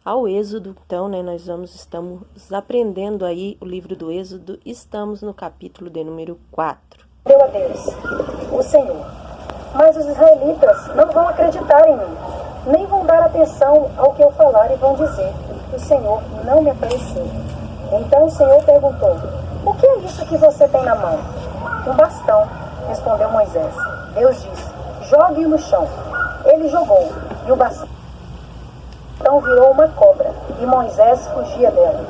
ao Êxodo. Então, né, estamos aprendendo aí o livro do Êxodo, estamos no capítulo de número 4. Deu a Deus, o Senhor. Mas os israelitas não vão acreditar em mim, nem vão dar atenção ao que eu falar e vão dizer que o Senhor não me apareceu. Então o Senhor perguntou: o que é isso que você tem na mão? Um bastão, respondeu Moisés. Deus disse: jogue-o no chão. Ele jogou, e o bastão virou uma cobra, e Moisés fugia dela.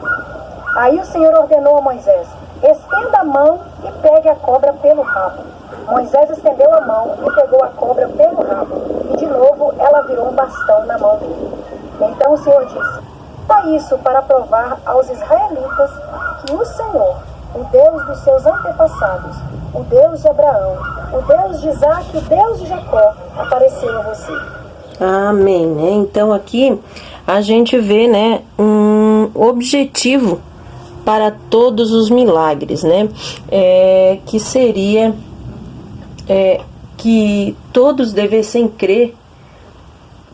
Aí o Senhor ordenou a Moisés: estenda a mão e pegue a cobra pelo rabo. Moisés estendeu a mão e pegou a cobra pelo rabo, e de novo ela virou um bastão na mão dele. Então o Senhor disse: só isso para provar aos israelitas que o Senhor, o Deus dos seus antepassados, o Deus de Abraão, o Deus de Isaac, o Deus de Jacó, apareceu a você. Amém, né? Então aqui a gente vê, né, um objetivo para todos os milagres, né? Que seria que todos devessem crer,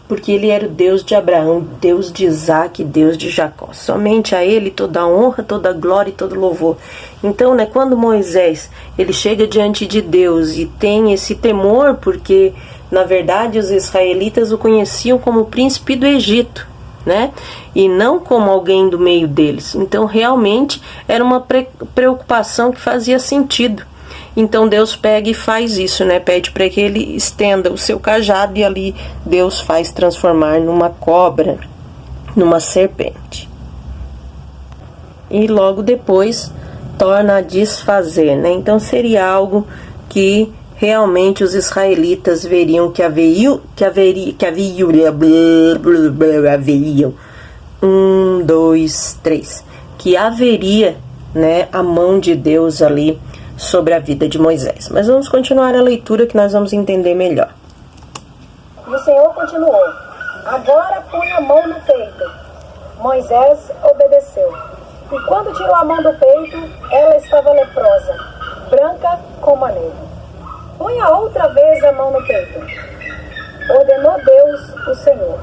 porque ele era o Deus de Abraão, Deus de Isaac, Deus de Jacó. Somente a ele toda a honra, toda a glória e todo louvor. Então, né, quando Moisés ele chega diante de Deus e tem esse temor, porque na verdade os israelitas o conheciam como o príncipe do Egito, né? E não como alguém do meio deles. Então realmente era uma preocupação que fazia sentido. Então Deus pega e faz isso, né? Pede para que ele estenda o seu cajado e ali Deus faz transformar numa cobra, numa serpente. E logo depois torna a desfazer, né? Então seria algo que realmente os israelitas veriam que haveriam 1, 2, 3, que haveria, né, a mão de Deus ali sobre a vida de Moisés. Mas vamos continuar a leitura que nós vamos entender melhor. E o Senhor continuou: agora põe a mão no peito. Moisés obedeceu. E quando tirou a mão do peito, ela estava leprosa, branca como a neve. Ponha outra vez a mão no peito, ordenou Deus, o Senhor.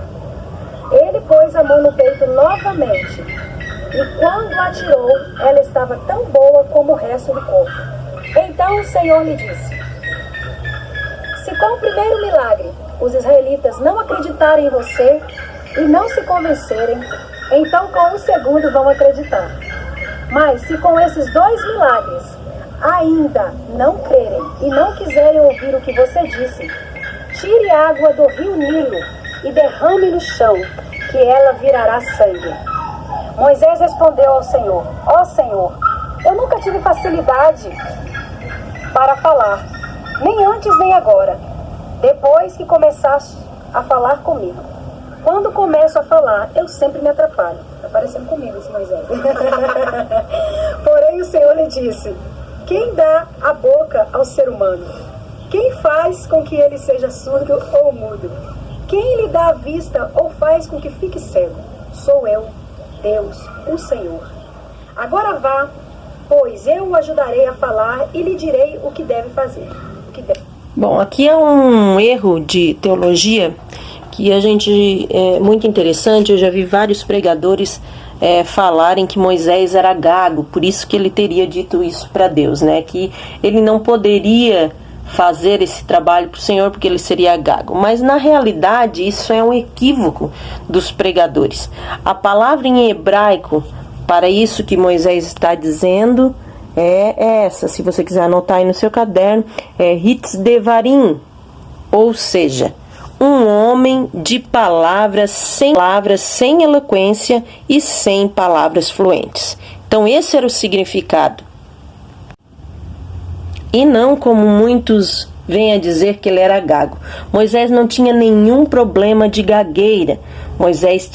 Ele pôs a mão no peito novamente, e quando a tirou, ela estava tão boa como o resto do corpo. Então o Senhor lhe disse: se com o primeiro milagre os israelitas não acreditarem em você e não se convencerem, então com o segundo vão acreditar. Mas se com esses 2 milagres ainda não crerem e não quiserem ouvir o que você disse, tire água do rio Nilo e derrame no chão, que ela virará sangue. Moisés respondeu ao Senhor: ó Senhor, eu nunca tive facilidade para falar, nem antes nem agora, depois que começaste a falar comigo. Quando começo a falar, eu sempre me atrapalho. Está parecendo comigo esse Moisés. Porém o Senhor lhe disse: quem dá a boca ao ser humano? Quem faz com que ele seja surdo ou mudo? Quem lhe dá a vista ou faz com que fique cego? Sou eu, Deus, o Senhor. Agora vá, pois eu o ajudarei a falar e lhe direi o que deve fazer. Bom, aqui é um erro de teologia que a gente é muito interessante. Eu já vi vários pregadores falarem que Moisés era gago, por isso que ele teria dito isso para Deus, né? Que ele não poderia fazer esse trabalho para o Senhor porque ele seria gago. Mas na realidade isso é um equívoco dos pregadores. A palavra em hebraico para isso que Moisés está dizendo é essa, se você quiser anotar aí no seu caderno, é Hitz Devarim, ou seja, um homem de palavras, sem eloquência e sem palavras fluentes. Então esse era o significado. E não como muitos vêm a dizer que ele era gago. Moisés não tinha nenhum problema de gagueira. Moisés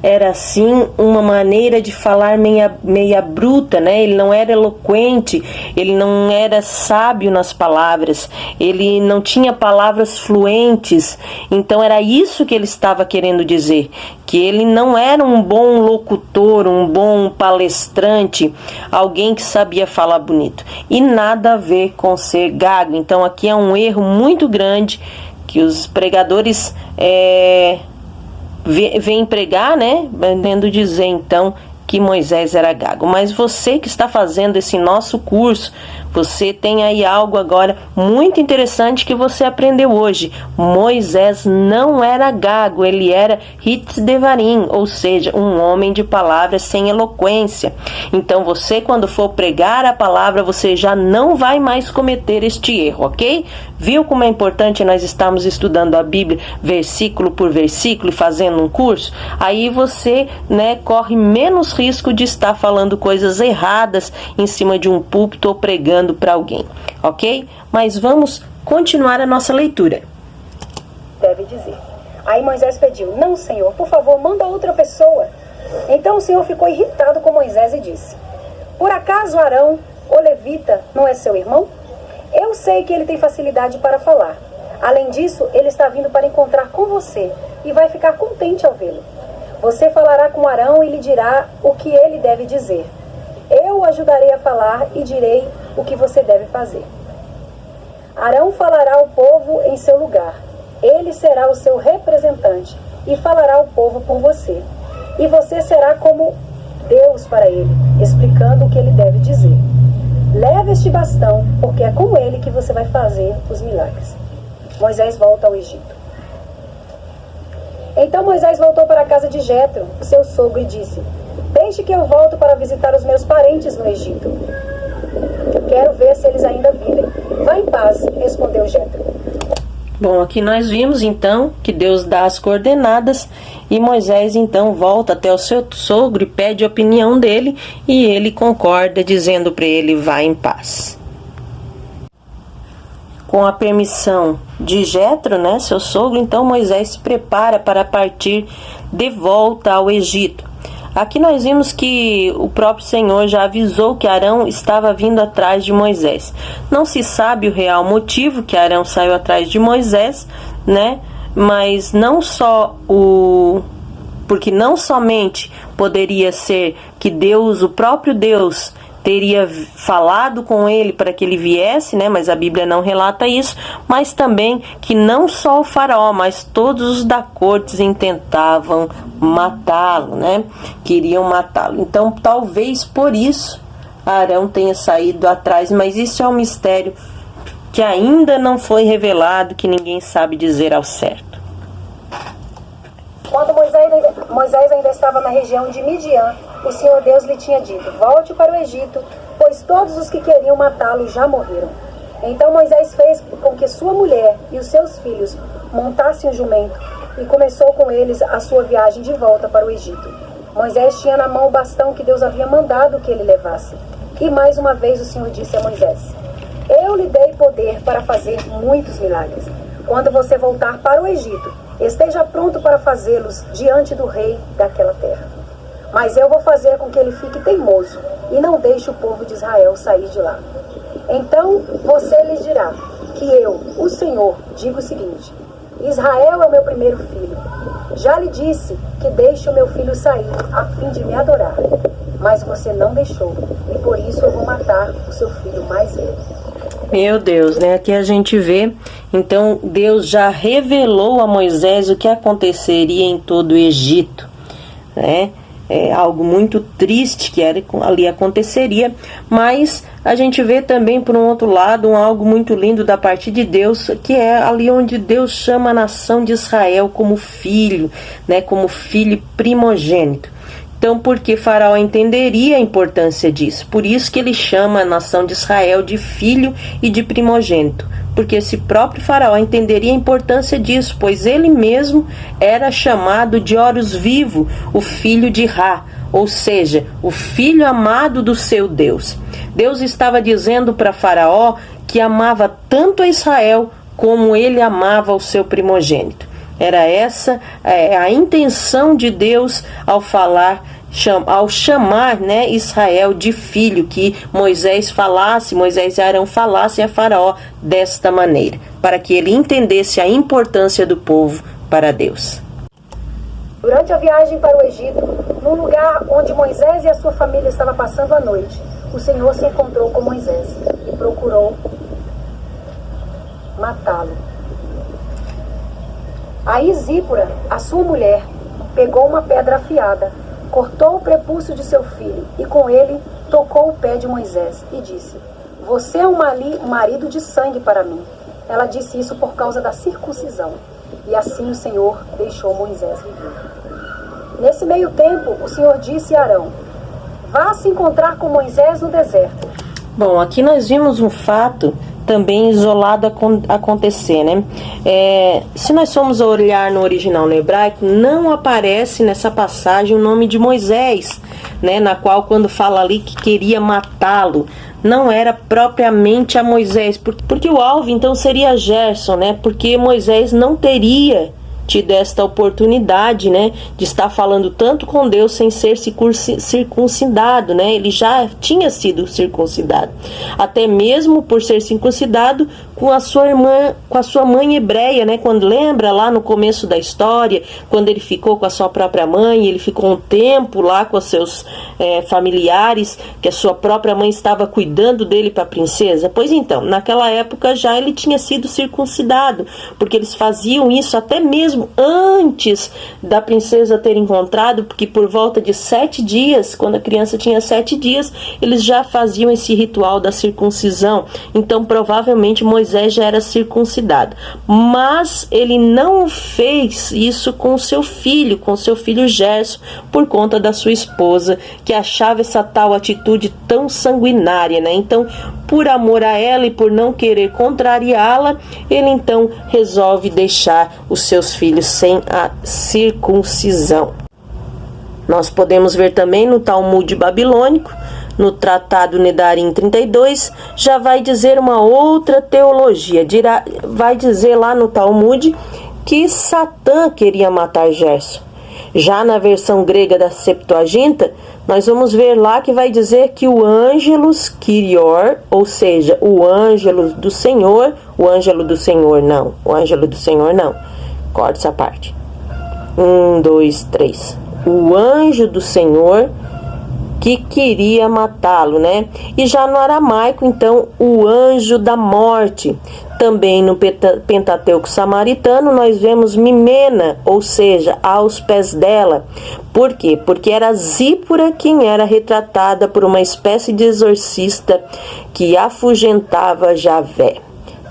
era assim uma maneira de falar meia bruta, né? Ele não era eloquente, ele não era sábio nas palavras, ele não tinha palavras fluentes. Então era isso que ele estava querendo dizer, que ele não era um bom locutor, um bom palestrante, alguém que sabia falar bonito. E nada a ver com ser gago. Então aqui é um erro muito grande que os pregadores vem pregar, né, tentando dizer então que Moisés era gago. Mas você que está fazendo esse nosso curso, você tem aí algo agora muito interessante que você aprendeu hoje. Moisés não era gago, ele era Hitz-Devarim, ou seja, um homem de palavras sem eloquência. Então você, quando for pregar a palavra, você já não vai mais cometer este erro, ok? Viu como é importante nós estarmos estudando a Bíblia versículo por versículo e fazendo um curso? Aí você, né, corre menos risco de estar falando coisas erradas em cima de um púlpito ou pregando para alguém, ok? Mas vamos continuar a nossa leitura. Deve dizer. Aí Moisés pediu: não, Senhor, por favor, manda outra pessoa. Então o Senhor ficou irritado com Moisés e disse: por acaso Arão, o levita, não é seu irmão? Eu sei que ele tem facilidade para falar. Além disso, ele está vindo para encontrar com você e vai ficar contente ao vê-lo. Você falará com Arão e lhe dirá o que ele deve dizer. Eu o ajudarei a falar e direi o que você deve fazer. Arão falará ao povo em seu lugar. Ele será o seu representante e falará ao povo por você. E você será como Deus para ele, explicando o que ele deve dizer. Leve este bastão, porque é com ele que você vai fazer os milagres. Moisés volta ao Egito. Então Moisés voltou para a casa de Jetro, seu sogro, e disse: deixe que eu volto para visitar os meus parentes no Egito. Quero ver se eles ainda vivem. Vá em paz, respondeu Jetro. Bom, aqui nós vimos então que Deus dá as coordenadas e Moisés então volta até o seu sogro e pede a opinião dele e ele concorda, dizendo para ele: vá em paz. Com a permissão de Jetro, né, seu sogro, então Moisés se prepara para partir de volta ao Egito. Aqui nós vimos que o próprio Senhor já avisou que Arão estava vindo atrás de Moisés. Não se sabe o real motivo que Arão saiu atrás de Moisés, né? Mas não só porque não somente poderia ser que Deus, o próprio Deus, teria falado com ele para que ele viesse, né? Mas a Bíblia não relata isso, mas também que não só o faraó, mas todos os da corte intentavam matá-lo, né? Queriam matá-lo. Então, talvez por isso Arão tenha saído atrás, mas isso é um mistério que ainda não foi revelado, que ninguém sabe dizer ao certo. Quando Moisés ainda estava na região de Midian, o Senhor Deus lhe tinha dito: volte para o Egito, pois todos os que queriam matá-lo já morreram. Então Moisés fez com que sua mulher e os seus filhos montassem um jumento e começou com eles a sua viagem de volta para o Egito. Moisés tinha na mão o bastão que Deus havia mandado que ele levasse. E mais uma vez o Senhor disse a Moisés: eu lhe dei poder para fazer muitos milagres. Quando você voltar para o Egito, esteja pronto para fazê-los diante do rei daquela terra. Mas eu vou fazer com que ele fique teimoso e não deixe o povo de Israel sair de lá. Então você lhe dirá que eu, o Senhor, digo o seguinte: Israel é o meu primeiro filho. Já lhe disse que deixe o meu filho sair a fim de me adorar. Mas você não deixou, e por isso eu vou matar o seu filho mais velho. Meu Deus, né? Aqui a gente vê, então Deus já revelou a Moisés o que aconteceria em todo o Egito, né? É algo muito triste que ali aconteceria, mas a gente vê também, por um outro lado, algo muito lindo da parte de Deus, que é ali onde Deus chama a nação de Israel como filho, né? Como filho primogênito. Então, porque Faraó entenderia a importância disso. Por isso que ele chama a nação de Israel de filho e de primogênito. Porque esse próprio Faraó entenderia a importância disso, pois ele mesmo era chamado de Horus Vivo, o filho de Ra, ou seja, o filho amado do seu Deus. Deus estava dizendo para Faraó que amava tanto a Israel como ele amava o seu primogênito. Era essa a intenção de Deus ao chamar, né, Israel de filho, que Moisés e Arão falassem a Faraó desta maneira, para que ele entendesse a importância do povo para Deus. Durante a viagem para o Egito, num lugar onde Moisés e a sua família estavam passando a noite, o Senhor se encontrou com Moisés e procurou matá-lo. Aí Zípora, a sua mulher, pegou uma pedra afiada, cortou o prepúcio de seu filho e com ele tocou o pé de Moisés e disse: você é um marido de sangue para mim. Ela disse isso por causa da circuncisão. E assim o Senhor deixou Moisés viver. Nesse meio tempo, o Senhor disse a Arão: vá se encontrar com Moisés no deserto. Bom, aqui nós vimos um fato também isolado acontecer, né? Se nós formos olhar no original no hebraico, não aparece nessa passagem o nome de Moisés, né? Na qual, quando fala ali que queria matá-lo, não era propriamente a Moisés, porque o alvo então seria Gerson, né? Porque Moisés não teria tido esta oportunidade, né, de estar falando tanto com Deus sem ser circuncidado, né? Ele já tinha sido circuncidado, até mesmo por ser circuncidado com a sua irmã, com a sua mãe hebreia, né? Quando lembra lá no começo da história, quando ele ficou com a sua própria mãe, ele ficou um tempo lá com os seus familiares, que a sua própria mãe estava cuidando dele para a princesa. Pois então, naquela época já ele tinha sido circuncidado, porque eles faziam isso até mesmo antes da princesa ter encontrado, porque por volta de 7 dias, quando a criança tinha 7 dias, eles já faziam esse ritual da circuncisão. Então provavelmente Moisés já era circuncidado, mas ele não fez isso com seu filho Gerson, por conta da sua esposa, que achava essa tal atitude tão sanguinária, né? Então, por amor a ela e por não querer contrariá-la, ele então resolve deixar os seus filhos sem a circuncisão. Nós podemos ver também no Talmud babilônico, no Tratado Nedarim 32, já vai dizer uma outra teologia. Vai dizer lá no Talmud que Satã queria matar Gerson. Já na versão grega da Septuaginta, nós vamos ver lá que vai dizer que o Ângelus Kyrior, ou seja, o ângelo do Senhor não. Corta essa parte. 1, 2, 3. O anjo do Senhor que queria matá-lo, né? E já no aramaico, então, o anjo da morte. Também no Pentateuco samaritano nós vemos Mimena, ou seja, aos pés dela. Por quê? Porque era Zípora quem era retratada por uma espécie de exorcista que afugentava Javé.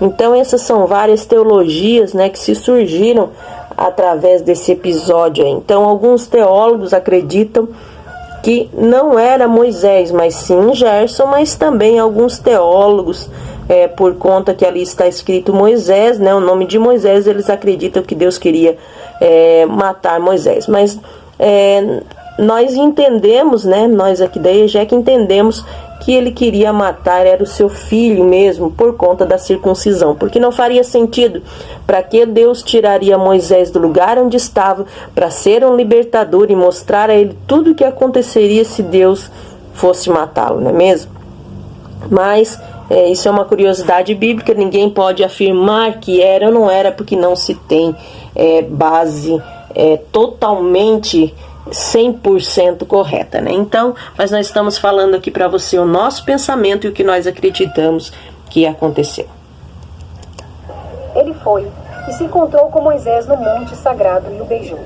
Então essas são várias teologias, né, que se surgiram através desse episódio aí. Então alguns teólogos acreditam que não era Moisés, mas sim Gerson, mas também alguns teólogos, por conta que ali está escrito Moisés, né, o nome de Moisés, eles acreditam que Deus queria matar Moisés. Mas nós entendemos, né, nós aqui da EJEC entendemos que ele queria matar era o seu filho mesmo, por conta da circuncisão, porque não faria sentido. Para que Deus tiraria Moisés do lugar onde estava para ser um libertador e mostrar a ele tudo o que aconteceria se Deus fosse matá-lo, não é mesmo? Mas isso é uma curiosidade bíblica, ninguém pode afirmar que era ou não era, porque não se tem base totalmente 100% correta, né? Então, mas nós estamos falando aqui para você o nosso pensamento e o que nós acreditamos que aconteceu. Ele foi e se encontrou com Moisés no monte sagrado e o beijou.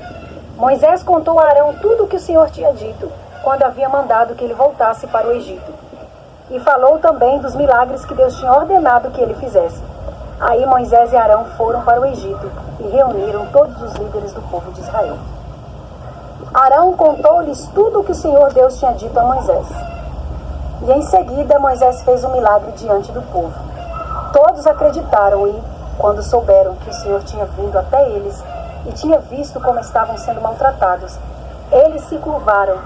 Moisés contou a Arão tudo o que o Senhor tinha dito, quando havia mandado que ele voltasse para o Egito. E falou também dos milagres que Deus tinha ordenado que ele fizesse. Aí Moisés e Arão foram para o Egito e reuniram todos os líderes do povo de Israel. Arão contou-lhes tudo o que o Senhor Deus tinha dito a Moisés. E em seguida Moisés fez um milagre diante do povo. Todos acreditaram e, quando souberam que o Senhor tinha vindo até eles e tinha visto como estavam sendo maltratados, eles se curvaram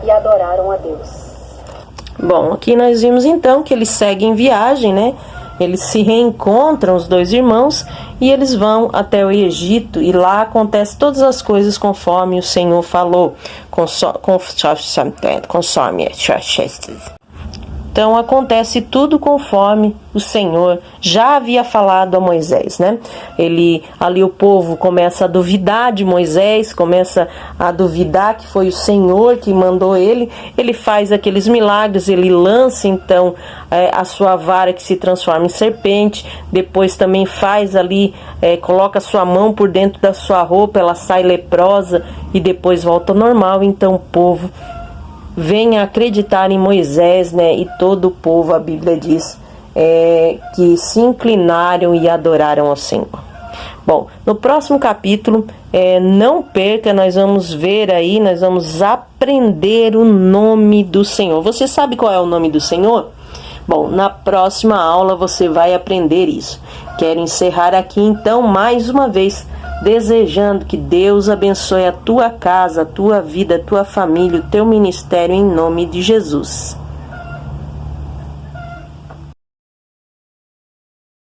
e adoraram a Deus. Bom, aqui nós vimos então que eles seguem viagem, né? Eles se reencontram, os dois irmãos, e eles vão até o Egito, e lá acontecem todas as coisas conforme o Senhor falou, conforme. Então acontece tudo conforme o Senhor já havia falado a Moisés, né? Ali o povo começa a duvidar de Moisés, começa a duvidar que foi o Senhor que mandou ele. Ele faz aqueles milagres, ele lança então a sua vara que se transforma em serpente. Depois também faz ali, coloca a sua mão por dentro da sua roupa, ela sai leprosa e depois volta ao normal. Então o povo vem a acreditar em Moisés, né? E todo o povo, a Bíblia diz, que se inclinaram e adoraram ao Senhor. Bom, no próximo capítulo, não perca, nós vamos ver aí, nós vamos aprender o nome do Senhor. Você sabe qual é o nome do Senhor? Bom, na próxima aula você vai aprender isso. Quero encerrar aqui então mais uma vez, desejando que Deus abençoe a tua casa, a tua vida, a tua família, o teu ministério em nome de Jesus.